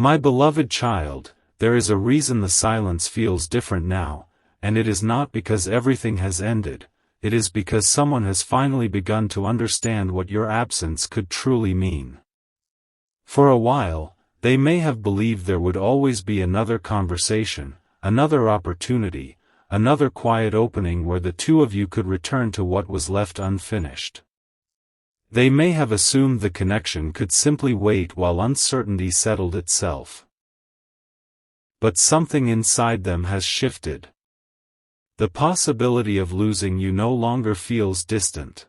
My beloved child, there is a reason the silence feels different now, and it is not because everything has ended, it is because someone has finally begun to understand what your absence could truly mean. For a while, they may have believed there would always be another conversation, another opportunity, another quiet opening where the two of you could return to what was left unfinished. They may have assumed the connection could simply wait while uncertainty settled itself. But something inside them has shifted. The possibility of losing you no longer feels distant.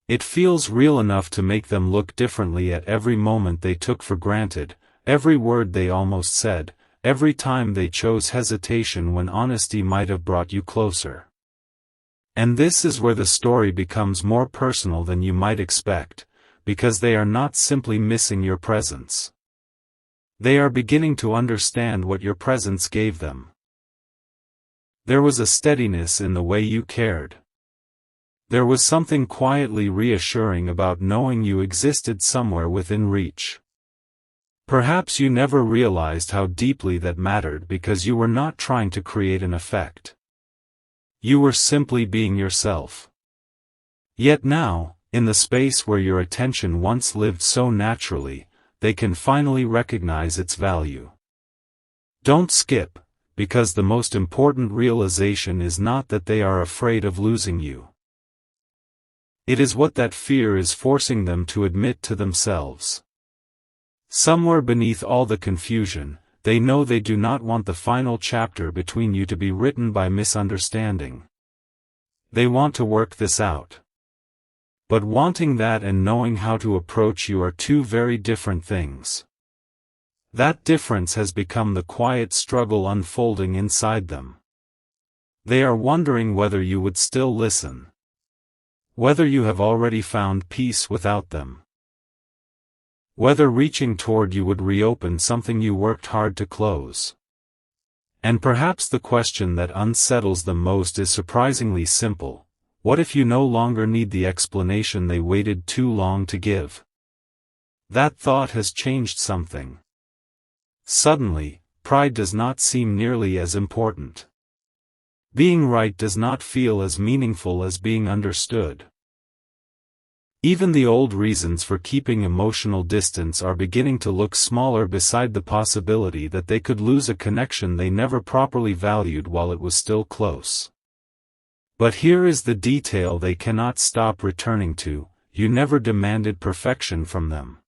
It feels real enough to make them look differently at every moment they took for granted, every word they almost said, every time they chose hesitation when honesty might have brought you closer. And this is where the story becomes more personal than you might expect, because they are not simply missing your presence. They are beginning to understand what your presence gave them. There was a steadiness in the way you cared. There was something quietly reassuring about knowing you existed somewhere within reach. Perhaps you never realized how deeply that mattered because you were not trying to create an effect. You were simply being yourself. Yet now, in the space where your attention once lived so naturally, they can finally recognize its value. Don't skip, because the most important realization is not that they are afraid of losing you. It is what that fear is forcing them to admit to themselves. Somewhere beneath all the confusion, they know they do not want the final chapter between you to be written by misunderstanding. They want to work this out. But wanting that and knowing how to approach you are two very different things. That difference has become the quiet struggle unfolding inside them. They are wondering whether you would still listen. Whether you have already found peace without them. Whether reaching toward you would reopen something you worked hard to close. And perhaps the question that unsettles them most is surprisingly simple: what if you no longer need the explanation they waited too long to give? That thought has changed something. Suddenly, pride does not seem nearly as important. Being right does not feel as meaningful as being understood. Even the old reasons for keeping emotional distance are beginning to look smaller beside the possibility that they could lose a connection they never properly valued while it was still close. But here is the detail they cannot stop returning to: you never demanded perfection from them.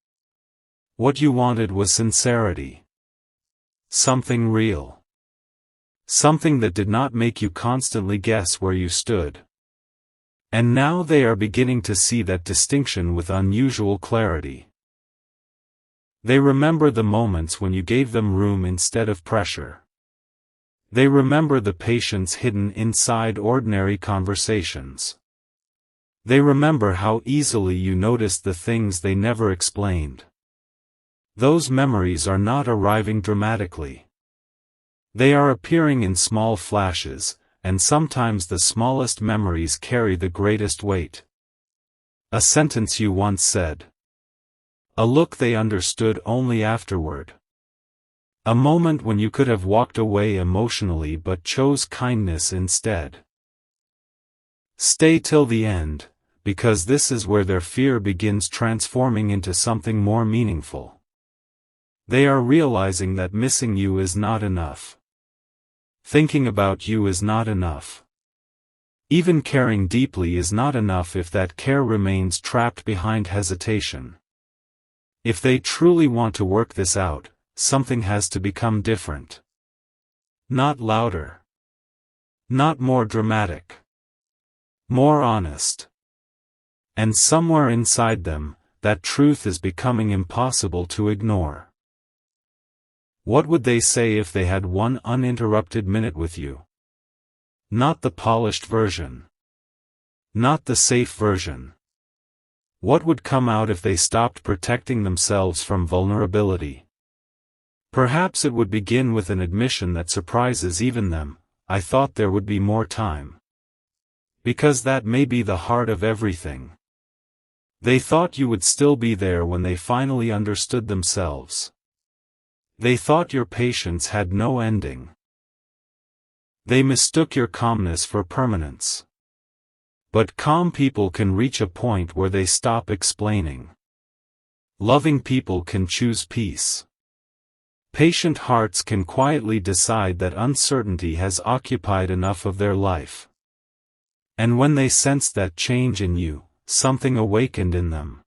What you wanted was sincerity. Something real. Something that did not make you constantly guess where you stood. And now they are beginning to see that distinction with unusual clarity. They remember the moments when you gave them room instead of pressure. They remember the patience hidden inside ordinary conversations. They remember how easily you noticed the things they never explained. Those memories are not arriving dramatically. They are appearing in small flashes, and sometimes the smallest memories carry the greatest weight. A sentence you once said. A look they understood only afterward. A moment when you could have walked away emotionally but chose kindness instead. Stay till the end, because this is where their fear begins transforming into something more meaningful. They are realizing that missing you is not enough. Thinking about you is not enough. Even caring deeply is not enough if that care remains trapped behind hesitation. If they truly want to work this out, something has to become different. Not louder. Not more dramatic. More honest. And somewhere inside them, that truth is becoming impossible to ignore. What would they say if they had one uninterrupted minute with you? Not the polished version. Not the safe version. What would come out if they stopped protecting themselves from vulnerability? Perhaps it would begin with an admission that surprises even them: I thought there would be more time. Because that may be the heart of everything. They thought you would still be there when they finally understood themselves. They thought your patience had no ending. They mistook your calmness for permanence. But calm people can reach a point where they stop explaining. Loving people can choose peace. Patient hearts can quietly decide that uncertainty has occupied enough of their life. And when they sensed that change in you, something awakened in them.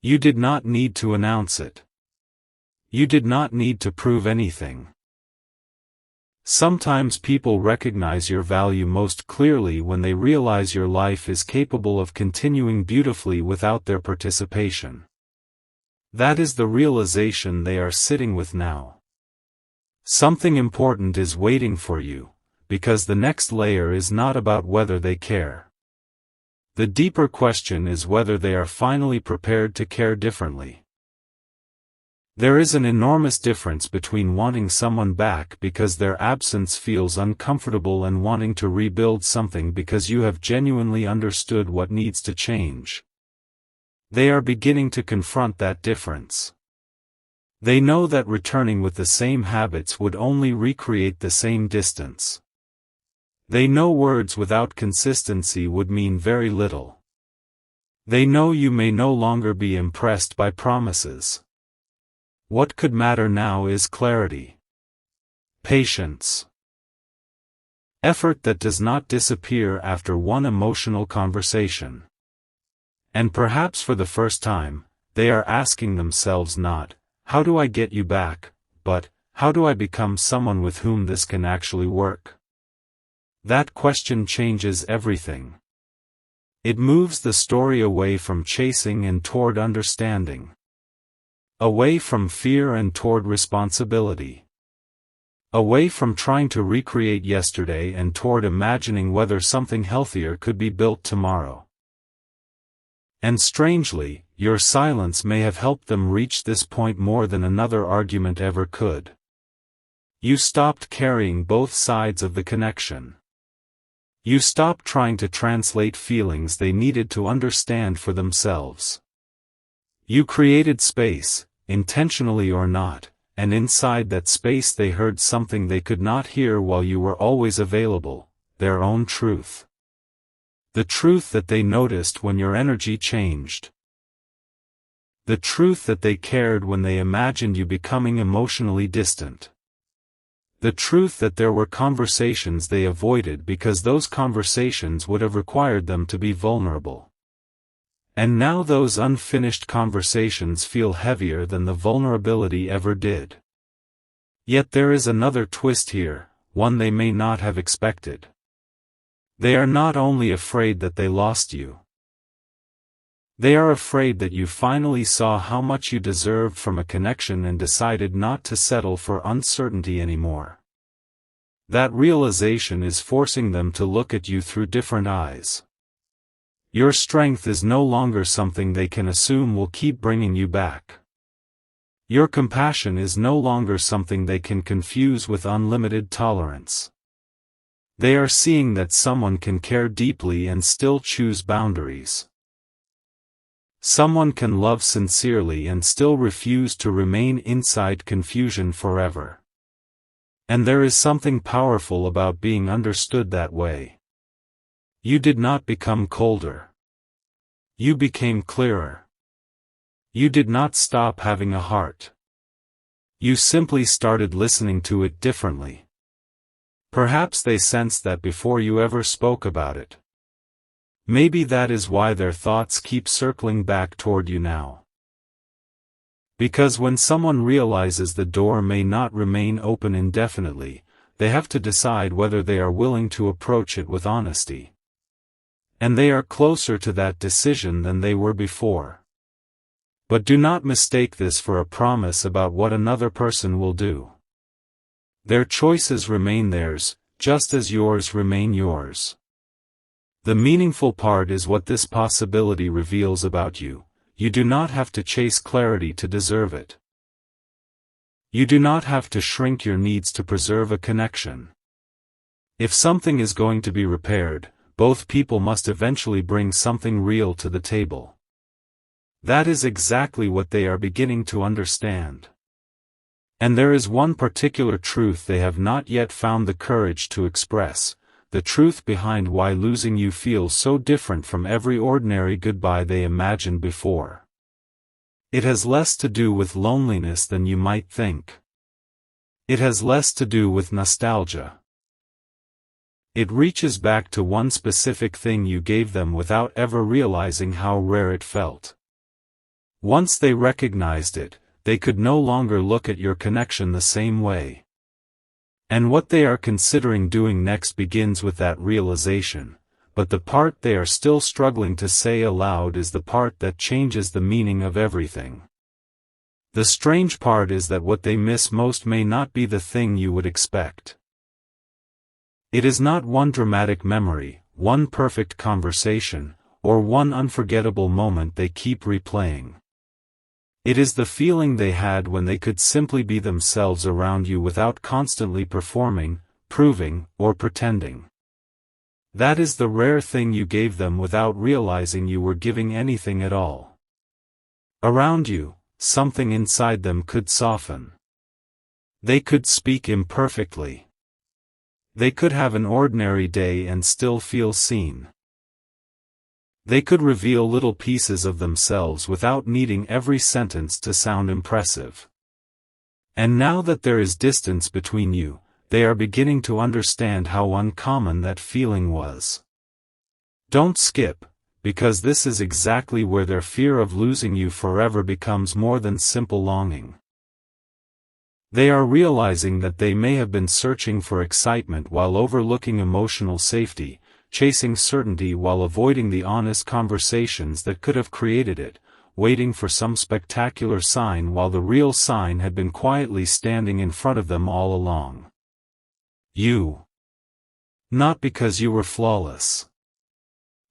You did not need to announce it. You did not need to prove anything. Sometimes people recognize your value most clearly when they realize your life is capable of continuing beautifully without their participation. That is the realization they are sitting with now. Something important is waiting for you, because the next layer is not about whether they care. The deeper question is whether they are finally prepared to care differently. There is an enormous difference between wanting someone back because their absence feels uncomfortable and wanting to rebuild something because you have genuinely understood what needs to change. They are beginning to confront that difference. They know that returning with the same habits would only recreate the same distance. They know words without consistency would mean very little. They know you may no longer be impressed by promises. What could matter now is clarity. Patience. Effort that does not disappear after one emotional conversation. And perhaps for the first time, they are asking themselves not, how do I get you back, but, how do I become someone with whom this can actually work? That question changes everything. It moves the story away from chasing and toward understanding. Away from fear and toward responsibility. Away from trying to recreate yesterday and toward imagining whether something healthier could be built tomorrow. And strangely, your silence may have helped them reach this point more than another argument ever could. You stopped carrying both sides of the connection. You stopped trying to translate feelings they needed to understand for themselves. You created space, intentionally or not, and inside that space they heard something they could not hear while you were always available, their own truth. The truth that they noticed when your energy changed. The truth that they cared when they imagined you becoming emotionally distant. The truth that there were conversations they avoided because those conversations would have required them to be vulnerable. And now those unfinished conversations feel heavier than the vulnerability ever did. Yet there is another twist here, one they may not have expected. They are not only afraid that they lost you. They are afraid that you finally saw how much you deserved from a connection and decided not to settle for uncertainty anymore. That realization is forcing them to look at you through different eyes. Your strength is no longer something they can assume will keep bringing you back. Your compassion is no longer something they can confuse with unlimited tolerance. They are seeing that someone can care deeply and still choose boundaries. Someone can love sincerely and still refuse to remain inside confusion forever. And there is something powerful about being understood that way. You did not become colder. You became clearer. You did not stop having a heart. You simply started listening to it differently. Perhaps they sensed that before you ever spoke about it. Maybe that is why their thoughts keep circling back toward you now. Because when someone realizes the door may not remain open indefinitely, they have to decide whether they are willing to approach it with honesty. And they are closer to that decision than they were before. But do not mistake this for a promise about what another person will do. Their choices remain theirs, just as yours remain yours. The meaningful part is what this possibility reveals about you. You do not have to chase clarity to deserve it. You do not have to shrink your needs to preserve a connection. If something is going to be repaired, both people must eventually bring something real to the table. That is exactly what they are beginning to understand. And there is one particular truth they have not yet found the courage to express, the truth behind why losing you feels so different from every ordinary goodbye they imagined before. It has less to do with loneliness than you might think. It has less to do with nostalgia. It reaches back to one specific thing you gave them without ever realizing how rare it felt. Once they recognized it, they could no longer look at your connection the same way. And what they are considering doing next begins with that realization, but the part they are still struggling to say aloud is the part that changes the meaning of everything. The strange part is that what they miss most may not be the thing you would expect. It is not one dramatic memory, one perfect conversation, or one unforgettable moment they keep replaying. It is the feeling they had when they could simply be themselves around you without constantly performing, proving, or pretending. That is the rare thing you gave them without realizing you were giving anything at all. Around you, something inside them could soften. They could speak imperfectly. They could have an ordinary day and still feel seen. They could reveal little pieces of themselves without needing every sentence to sound impressive. And now that there is distance between you, they are beginning to understand how uncommon that feeling was. Don't skip, because this is exactly where their fear of losing you forever becomes more than simple longing. They are realizing that they may have been searching for excitement while overlooking emotional safety, chasing certainty while avoiding the honest conversations that could have created it, waiting for some spectacular sign while the real sign had been quietly standing in front of them all along. You. Not because you were flawless.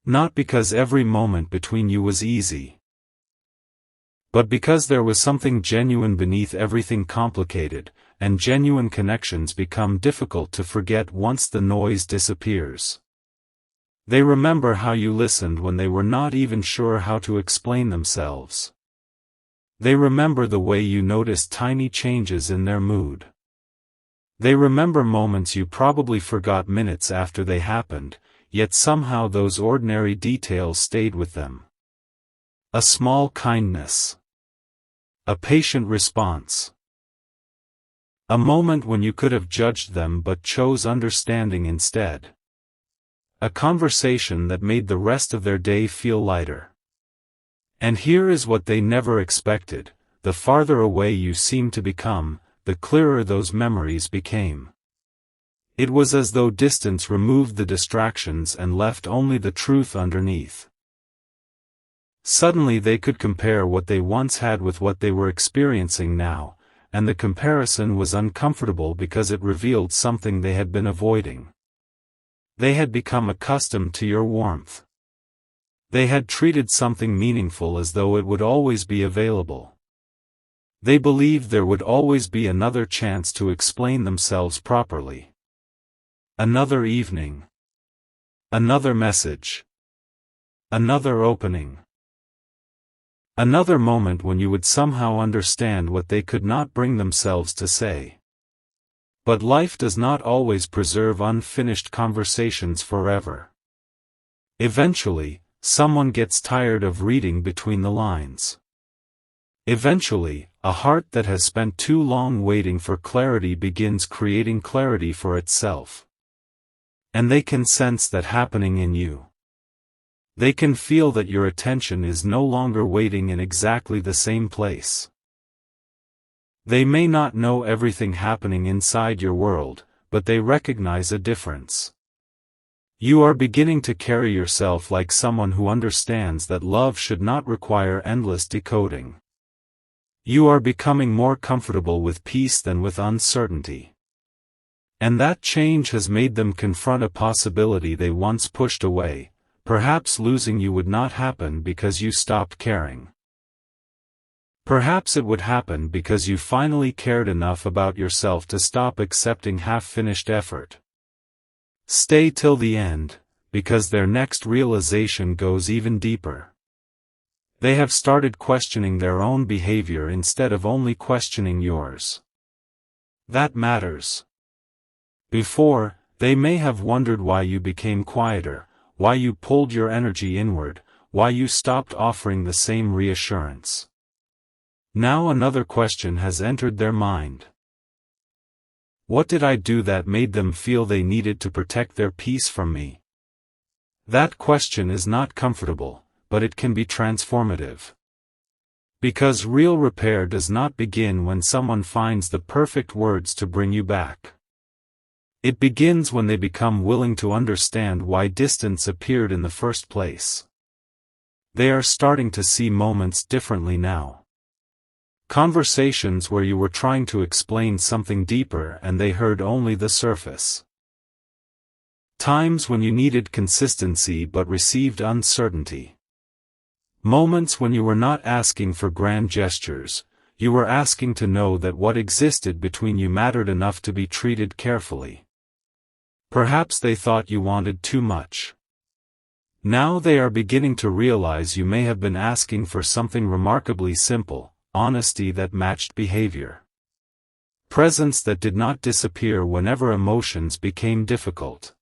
Not because every moment between you was easy. But because there was something genuine beneath everything complicated, and genuine connections become difficult to forget once the noise disappears. They remember how you listened when they were not even sure how to explain themselves. They remember the way you noticed tiny changes in their mood. They remember moments you probably forgot minutes after they happened, yet somehow those ordinary details stayed with them. A small kindness. A patient response. A moment when you could have judged them but chose understanding instead. A conversation that made the rest of their day feel lighter. And here is what they never expected: the farther away you seemed to become, the clearer those memories became. It was as though distance removed the distractions and left only the truth underneath. Suddenly they could compare what they once had with what they were experiencing now, and the comparison was uncomfortable because it revealed something they had been avoiding. They had become accustomed to your warmth. They had treated something meaningful as though it would always be available. They believed there would always be another chance to explain themselves properly. Another evening. Another message. Another opening. Another moment when you would somehow understand what they could not bring themselves to say. But life does not always preserve unfinished conversations forever. Eventually, someone gets tired of reading between the lines. Eventually, a heart that has spent too long waiting for clarity begins creating clarity for itself. And they can sense that happening in you. They can feel that your attention is no longer waiting in exactly the same place. They may not know everything happening inside your world, but they recognize a difference. You are beginning to carry yourself like someone who understands that love should not require endless decoding. You are becoming more comfortable with peace than with uncertainty. And that change has made them confront a possibility they once pushed away. Perhaps losing you would not happen because you stopped caring. Perhaps it would happen because you finally cared enough about yourself to stop accepting half-finished effort. Stay till the end, because their next realization goes even deeper. They have started questioning their own behavior instead of only questioning yours. That matters. Before, they may have wondered why you became quieter, why you pulled your energy inward, why you stopped offering the same reassurance. Now another question has entered their mind. What did I do that made them feel they needed to protect their peace from me? That question is not comfortable, but it can be transformative. Because real repair does not begin when someone finds the perfect words to bring you back. It begins when they become willing to understand why distance appeared in the first place. They are starting to see moments differently now. Conversations where you were trying to explain something deeper and they heard only the surface. Times when you needed consistency but received uncertainty. Moments when you were not asking for grand gestures, you were asking to know that what existed between you mattered enough to be treated carefully. Perhaps they thought you wanted too much. Now they are beginning to realize you may have been asking for something remarkably simple, honesty that matched behavior. Presence that did not disappear whenever emotions became difficult.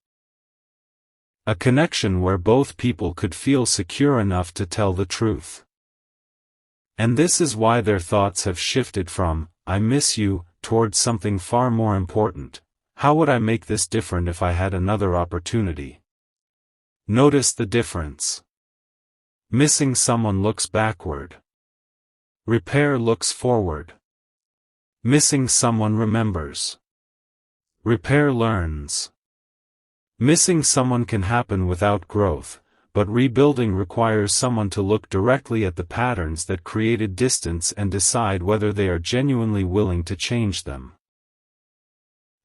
A connection where both people could feel secure enough to tell the truth. And this is why their thoughts have shifted from, "I miss you," towards something far more important. How would I make this different if I had another opportunity? Notice the difference. Missing someone looks backward. Repair looks forward. Missing someone remembers. Repair learns. Missing someone can happen without growth, but rebuilding requires someone to look directly at the patterns that created distance and decide whether they are genuinely willing to change them.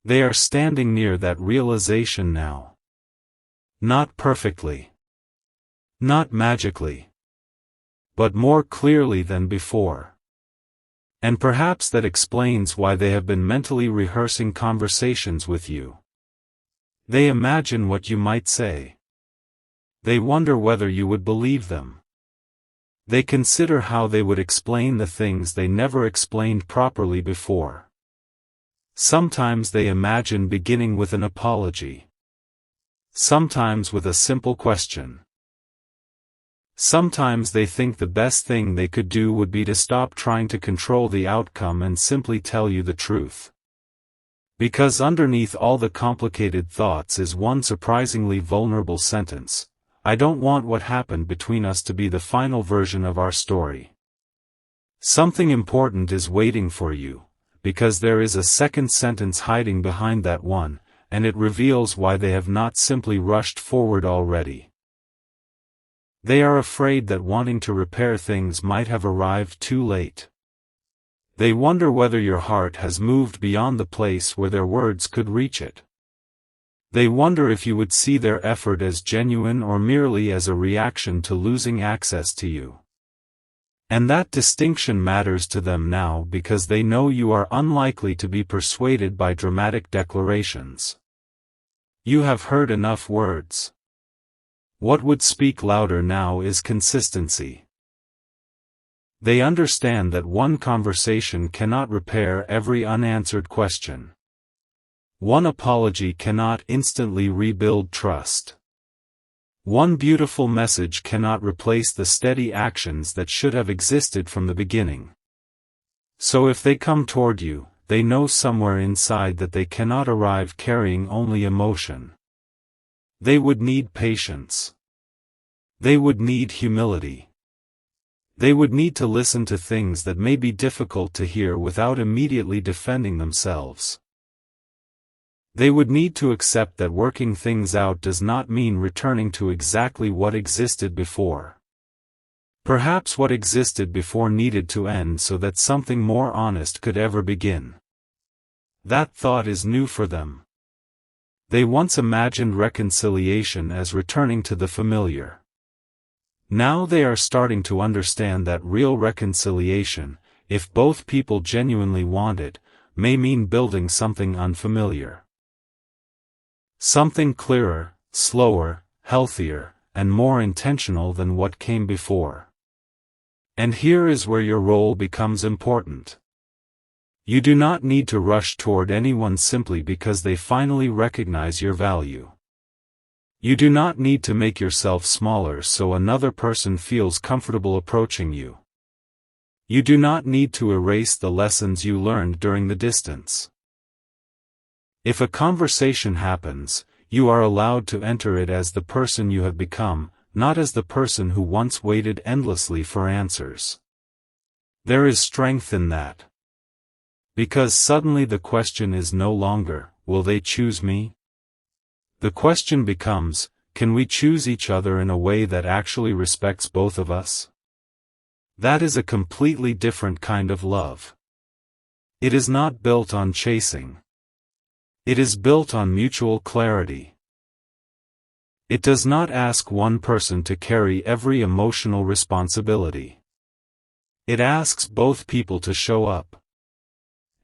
They are standing near that realization now. Not perfectly. Not magically. But more clearly than before. And perhaps that explains why they have been mentally rehearsing conversations with you. They imagine what you might say. They wonder whether you would believe them. They consider how they would explain the things they never explained properly before. Sometimes they imagine beginning with an apology. Sometimes with a simple question. Sometimes they think the best thing they could do would be to stop trying to control the outcome and simply tell you the truth. Because underneath all the complicated thoughts is one surprisingly vulnerable sentence: "I don't want what happened between us to be the final version of our story." Something important is waiting for you, because there is a second sentence hiding behind that one, and it reveals why they have not simply rushed forward already. They are afraid that wanting to repair things might have arrived too late. They wonder whether your heart has moved beyond the place where their words could reach it. They wonder if you would see their effort as genuine or merely as a reaction to losing access to you. And that distinction matters to them now because they know you are unlikely to be persuaded by dramatic declarations. You have heard enough words. What would speak louder now is consistency. They understand that one conversation cannot repair every unanswered question. One apology cannot instantly rebuild trust. One beautiful message cannot replace the steady actions that should have existed from the beginning. So if they come toward you, they know somewhere inside that they cannot arrive carrying only emotion. They would need patience. They would need humility. They would need to listen to things that may be difficult to hear without immediately defending themselves. They would need to accept that working things out does not mean returning to exactly what existed before. Perhaps what existed before needed to end so that something more honest could ever begin. That thought is new for them. They once imagined reconciliation as returning to the familiar. Now they are starting to understand that real reconciliation, if both people genuinely want it, may mean building something unfamiliar. Something clearer, slower, healthier, and more intentional than what came before. And here is where your role becomes important. You do not need to rush toward anyone simply because they finally recognize your value. You do not need to make yourself smaller so another person feels comfortable approaching you. You do not need to erase the lessons you learned during the distance. If a conversation happens, you are allowed to enter it as the person you have become, not as the person who once waited endlessly for answers. There is strength in that. Because suddenly the question is no longer, will they choose me? The question becomes, can we choose each other in a way that actually respects both of us? That is a completely different kind of love. It is not built on chasing. It is built on mutual clarity. It does not ask one person to carry every emotional responsibility. It asks both people to show up.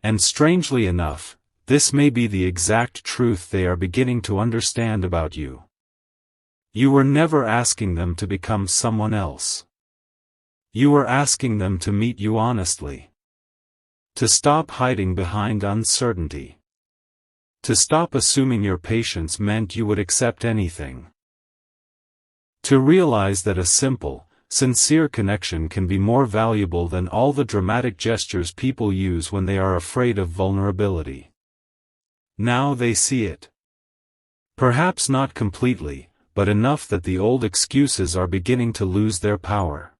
And strangely enough, this may be the exact truth they are beginning to understand about you. You were never asking them to become someone else. You were asking them to meet you honestly. To stop hiding behind uncertainty. To stop assuming your patience meant you would accept anything. To realize that a simple, sincere connection can be more valuable than all the dramatic gestures people use when they are afraid of vulnerability. Now they see it. Perhaps not completely, but enough that the old excuses are beginning to lose their power.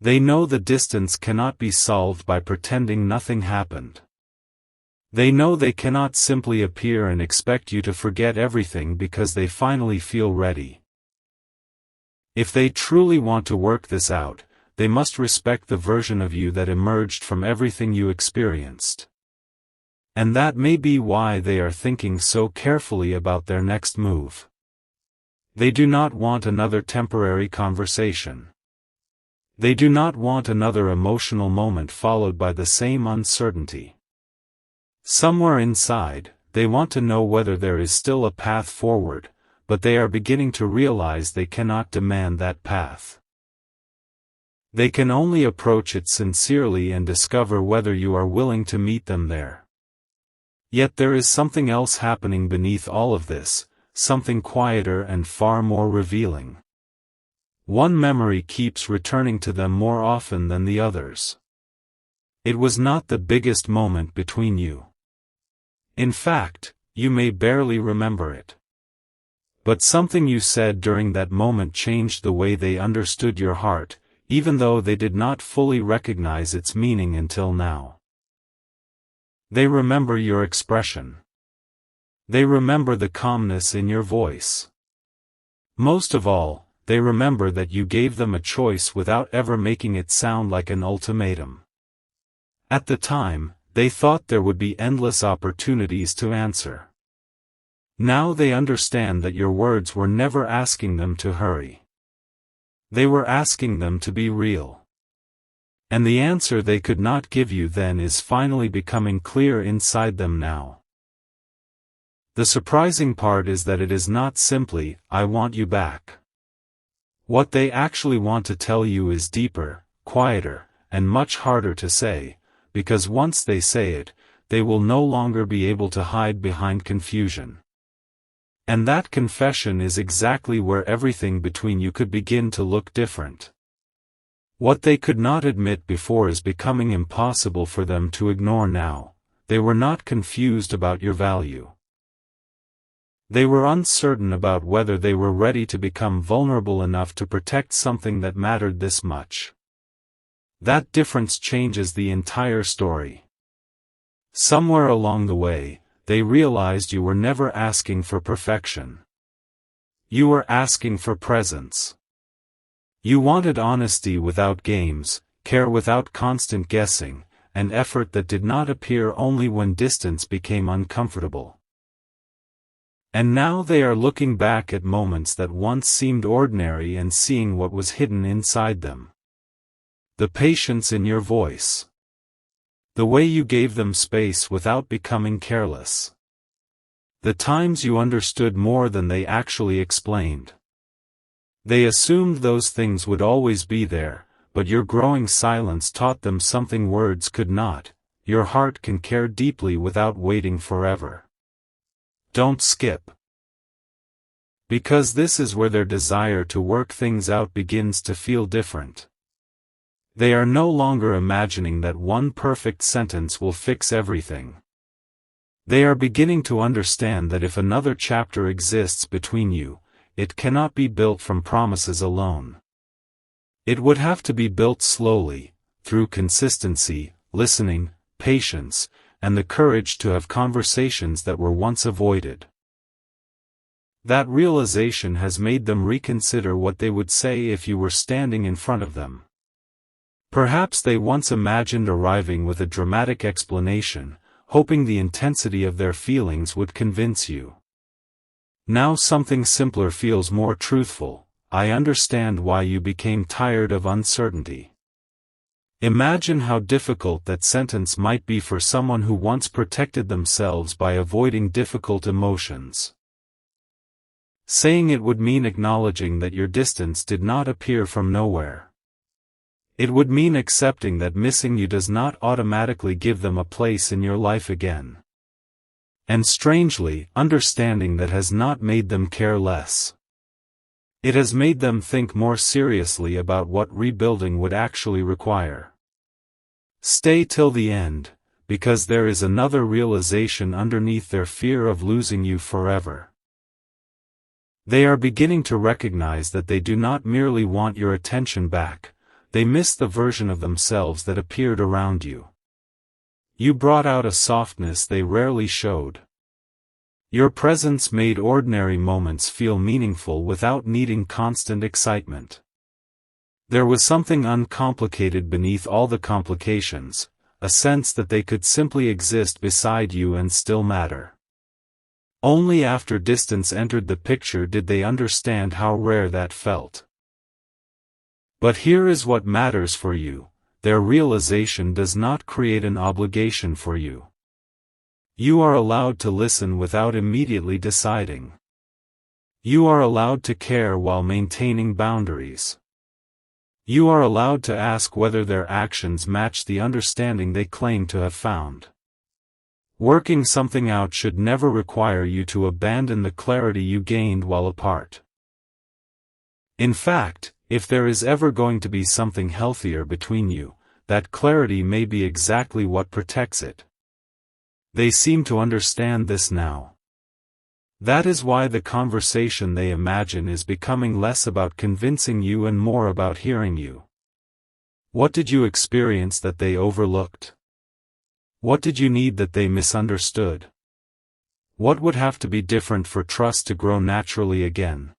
They know the distance cannot be solved by pretending nothing happened. They know they cannot simply appear and expect you to forget everything because they finally feel ready. If they truly want to work this out, they must respect the version of you that emerged from everything you experienced. And that may be why they are thinking so carefully about their next move. They do not want another temporary conversation. They do not want another emotional moment followed by the same uncertainty. Somewhere inside, they want to know whether there is still a path forward, but they are beginning to realize they cannot demand that path. They can only approach it sincerely and discover whether you are willing to meet them there. Yet there is something else happening beneath all of this, something quieter and far more revealing. One memory keeps returning to them more often than the others. It was not the biggest moment between you. In fact, you may barely remember it. But something you said during that moment changed the way they understood your heart, even though they did not fully recognize its meaning until now. They remember your expression. They remember the calmness in your voice. Most of all, they remember that you gave them a choice without ever making it sound like an ultimatum. At the time, they thought there would be endless opportunities to answer. Now they understand that your words were never asking them to hurry. They were asking them to be real. And the answer they could not give you then is finally becoming clear inside them now. The surprising part is that it is not simply, "I want you back." What they actually want to tell you is deeper, quieter, and much harder to say, because once they say it, they will no longer be able to hide behind confusion. And that confession is exactly where everything between you could begin to look different. What they could not admit before is becoming impossible for them to ignore now. They were not confused about your value. They were uncertain about whether they were ready to become vulnerable enough to protect something that mattered this much. That difference changes the entire story. Somewhere along the way, they realized you were never asking for perfection. You were asking for presence. You wanted honesty without games, care without constant guessing, and effort that did not appear only when distance became uncomfortable. And now they are looking back at moments that once seemed ordinary and seeing what was hidden inside them. The patience in your voice. The way you gave them space without becoming careless. The times you understood more than they actually explained. They assumed those things would always be there, but your growing silence taught them something words could not. your heart can care deeply without waiting forever. Don't skip. Because this is where their desire to work things out begins to feel different. They are no longer imagining that one perfect sentence will fix everything. They are beginning to understand that if another chapter exists between you, it cannot be built from promises alone. It would have to be built slowly, through consistency, listening, patience, and the courage to have conversations that were once avoided. That realization has made them reconsider what they would say if you were standing in front of them. Perhaps they once imagined arriving with a dramatic explanation, hoping the intensity of their feelings would convince you. Now something simpler feels more truthful. I understand why you became tired of uncertainty. Imagine how difficult that sentence might be for someone who once protected themselves by avoiding difficult emotions. Saying it would mean acknowledging that your distance did not appear from nowhere. It would mean accepting that missing you does not automatically give them a place in your life again. And strangely, understanding that has not made them care less. It has made them think more seriously about what rebuilding would actually require. Stay till the end, because there is another realization underneath their fear of losing you forever. They are beginning to recognize that they do not merely want your attention back. They miss the version of themselves that appeared around you. You brought out a softness they rarely showed. Your presence made ordinary moments feel meaningful without needing constant excitement. There was something uncomplicated beneath all the complications, a sense that they could simply exist beside you and still matter. Only after distance entered the picture did they understand how rare that felt. But here is what matters for you: their realization does not create an obligation for you. You are allowed to listen without immediately deciding. You are allowed to care while maintaining boundaries. You are allowed to ask whether their actions match the understanding they claim to have found. Working something out should never require you to abandon the clarity you gained while apart. In fact, if there is ever going to be something healthier between you, that clarity may be exactly what protects it. They seem to understand this now. That is why the conversation they imagine is becoming less about convincing you and more about hearing you. What did you experience that they overlooked? What did you need that they misunderstood? What would have to be different for trust to grow naturally again?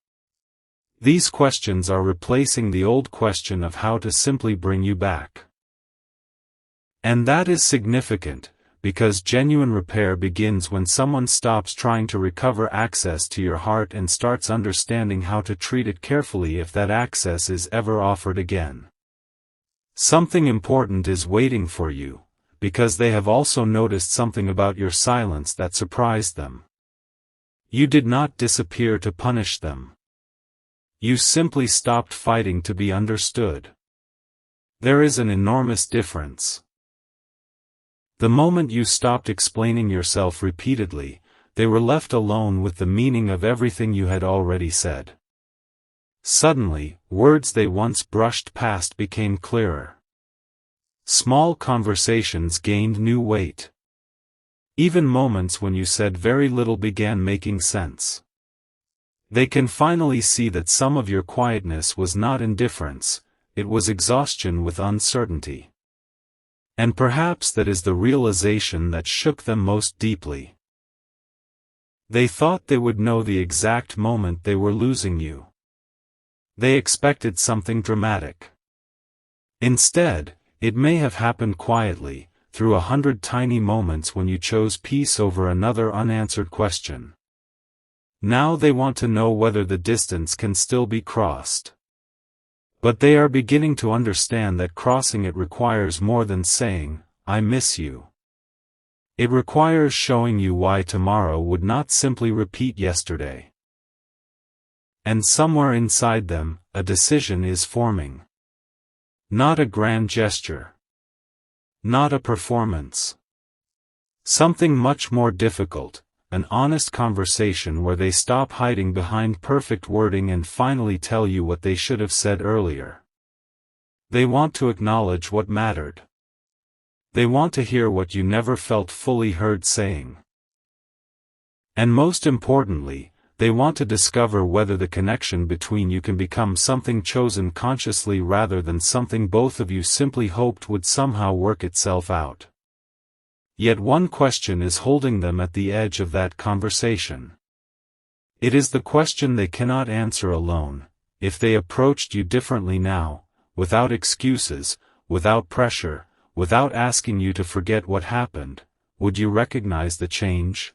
These questions are replacing the old question of how to simply bring you back. And that is significant, because genuine repair begins when someone stops trying to recover access to your heart and starts understanding how to treat it carefully if that access is ever offered again. Something important is waiting for you, because they have also noticed something about your silence that surprised them. You did not disappear to punish them. You simply stopped fighting to be understood. There is an enormous difference. The moment you stopped explaining yourself repeatedly, they were left alone with the meaning of everything you had already said. Suddenly, words they once brushed past became clearer. Small conversations gained new weight. Even moments when you said very little began making sense. They can finally see that some of your quietness was not indifference, it was exhaustion with uncertainty. And perhaps that is the realization that shook them most deeply. They thought they would know the exact moment they were losing you. They expected something dramatic. Instead, it may have happened quietly, through 100 tiny moments when you chose peace over another unanswered question. Now they want to know whether the distance can still be crossed. But they are beginning to understand that crossing it requires more than saying, "I miss you." It requires showing you why tomorrow would not simply repeat yesterday. And somewhere inside them, a decision is forming. Not a grand gesture. not a performance. Something much more difficult, an honest conversation where they stop hiding behind perfect wording and finally tell you what they should have said earlier. They want to acknowledge what mattered. They want to hear what you never felt fully heard saying. And most importantly, they want to discover whether the connection between you can become something chosen consciously rather than something both of you simply hoped would somehow work itself out. Yet one question is holding them at the edge of that conversation. It is the question they cannot answer alone. If they approached you differently now, without excuses, without pressure, without asking you to forget what happened, would you recognize the change?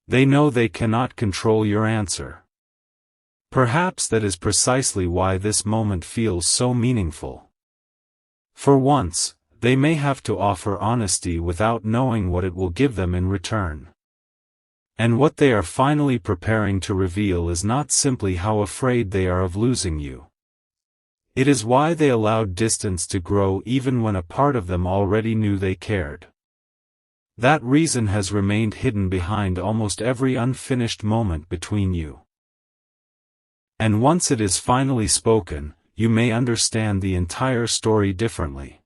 They know they cannot control your answer. Perhaps that is precisely why this moment feels so meaningful. For once, they may have to offer honesty without knowing what it will give them in return. And what they are finally preparing to reveal is not simply how afraid they are of losing you. It is why they allowed distance to grow even when a part of them already knew they cared. That reason has remained hidden behind almost every unfinished moment between you. And once it is finally spoken, you may understand the entire story differently.